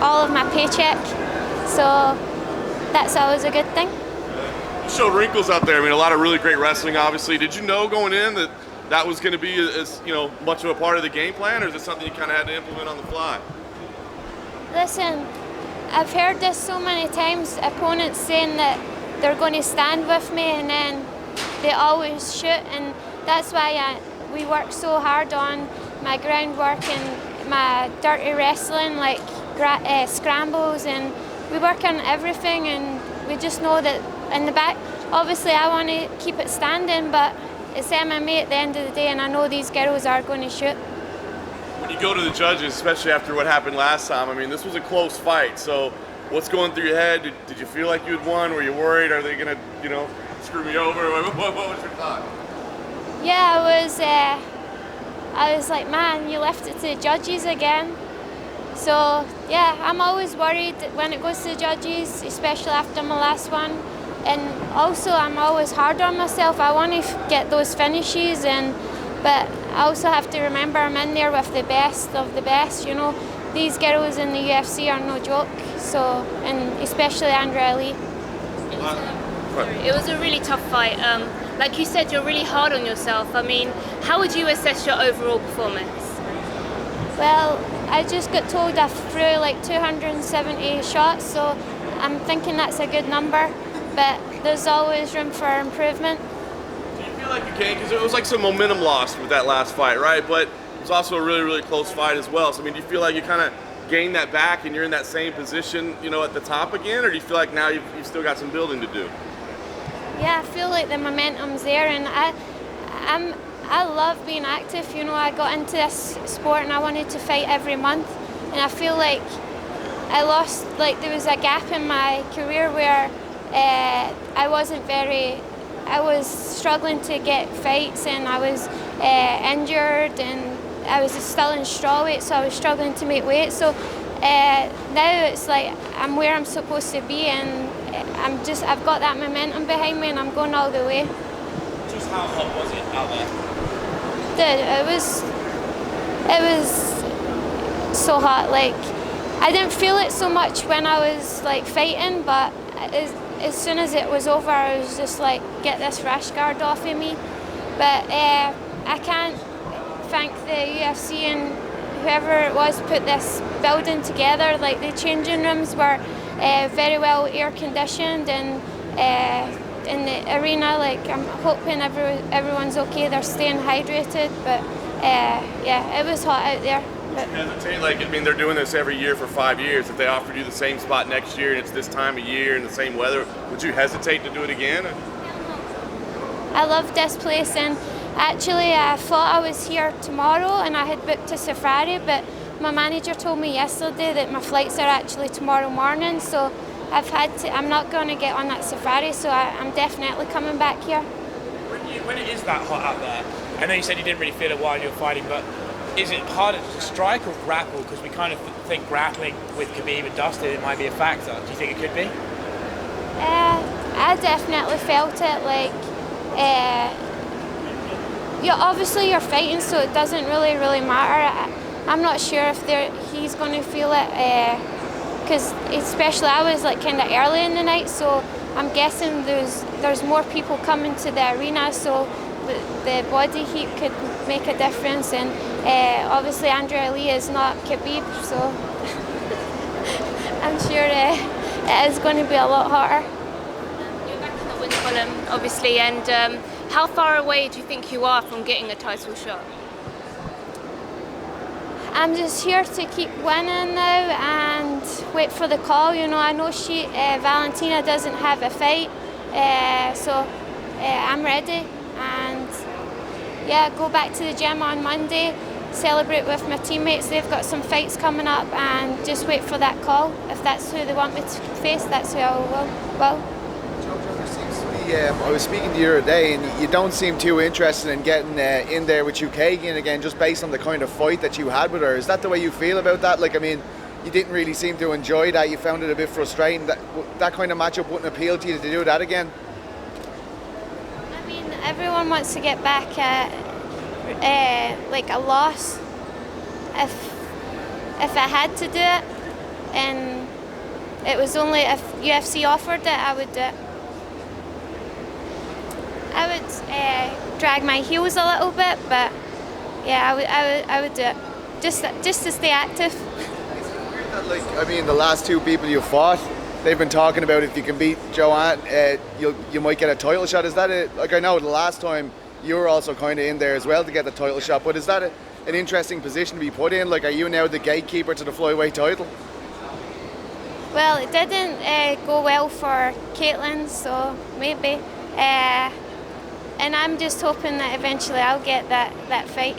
all of my paycheck, so that's always a good thing. You showed wrinkles out there. I mean, a lot of really great wrestling, obviously. Did you know going in that that was going to be as much of a part of the game plan, or is it something you kind of had to implement on the fly? Listen, I've heard this so many times, opponents saying that they're going to stand with me, and then they always shoot, and that's why we work so hard on my groundwork and my dirty wrestling, like scrambles, and we work on everything, and we just know that in the back, obviously I want to keep it standing, but it's MMA at the end of the day, and I know these girls are going to shoot. When you go to the judges, especially after what happened last time, I mean, this was a close fight, so what's going through your head? Did you feel like you had won? Were you worried? Are they going to, screw me over? What was your thought? Yeah, I was like, man, you left it to the judges again. So, yeah, I'm always worried when it goes to the judges, especially after my last one. And also, I'm always hard on myself. I want to get those finishes, but I also have to remember I'm in there with the best of the best. These girls in the UFC are no joke. So, and especially Andrea Lee. It was a really tough fight. Like you said, you're really hard on yourself. I mean, how would you assess your overall performance? Well, I just got told I threw like 270 shots, so I'm thinking that's a good number, but there's always room for improvement. Do you feel like you can? Because it was like some momentum lost with that last fight, right? But it was also a really, really close fight as well. So, I mean, do you feel like you kind of gained that back and you're in that same position, at the top again, or do you feel like now you've still got some building to do? Yeah, I feel like the momentum's there, and I love being active. I got into this sport and I wanted to fight every month, and I feel like I lost, like there was a gap in my career where I was struggling to get fights, and I was injured, and I was still in strawweight, so I was struggling to make weight. So now it's like I'm where I'm supposed to be, and I've got that momentum behind me, and I'm going all the way. Just how hot was it out there? Dude, it was so hot. Like, I didn't feel it so much when I was like fighting, but as soon as it was over, I was just like, get this rash guard off of me. But I can't thank the UFC and whoever it was put this building together. Like, the changing rooms were very well air conditioned, and in the arena, like, I'm hoping everyone's okay, they're staying hydrated, but yeah, it was hot out there. Would you hesitate, like, I mean, they're doing this every year for 5 years. If they offered you the same spot next year and it's this time of year and the same weather, would you hesitate to do it again? I love this place, and actually I thought I was here tomorrow and I had booked a safari, but my manager told me yesterday that my flights are actually tomorrow morning, so I'm not going to get on that safari, so I'm definitely coming back here. When it is that hot out there, I know you said you didn't really feel it while you were fighting, but is it harder to strike or grapple? Because we kind of think grappling with Khabib and Dustin, it might be a factor. Do you think it could be? I definitely felt it. Like, obviously you're fighting, so it doesn't really matter. I'm not sure if he's going to feel it, because especially I was like kind of early in the night, so I'm guessing there's more people coming to the arena, so the body heat could make a difference, and obviously Andrea Lee is not Khabib, so I'm sure it is going to be a lot hotter. You're back in the win column, obviously, and how far away do you think you are from getting a title shot? I'm just here to keep winning now and wait for the call. I know Valentina doesn't have a fight, so I'm ready. And yeah, go back to the gym on Monday, celebrate with my teammates. They've got some fights coming up, and just wait for that call. If that's who they want me to face, that's who I will. I was speaking to you the other day, and you don't seem too interested in getting in there with Chukagian again, just based on the kind of fight that you had with her. Is that the way you feel about that? Like, I mean, you didn't really seem to enjoy that. You found it a bit frustrating. That kind of matchup wouldn't appeal to you to do that again? I mean, everyone wants to get back at like a loss. If I had to do it, and it was only if UFC offered it, I would do it. I would drag my heels a little bit, but yeah, I would do it just to stay active. Like, I mean, the last two people you fought, they've been talking about if you can beat Joanne, you might get a title shot. Is that it? Like, I know the last time you were also kind of in there as well to get the title shot, but is that an interesting position to be put in? Like, are you now the gatekeeper to the flyweight title? Well, it didn't go well for Caitlin, so maybe. And I'm just hoping that eventually I'll get that fight.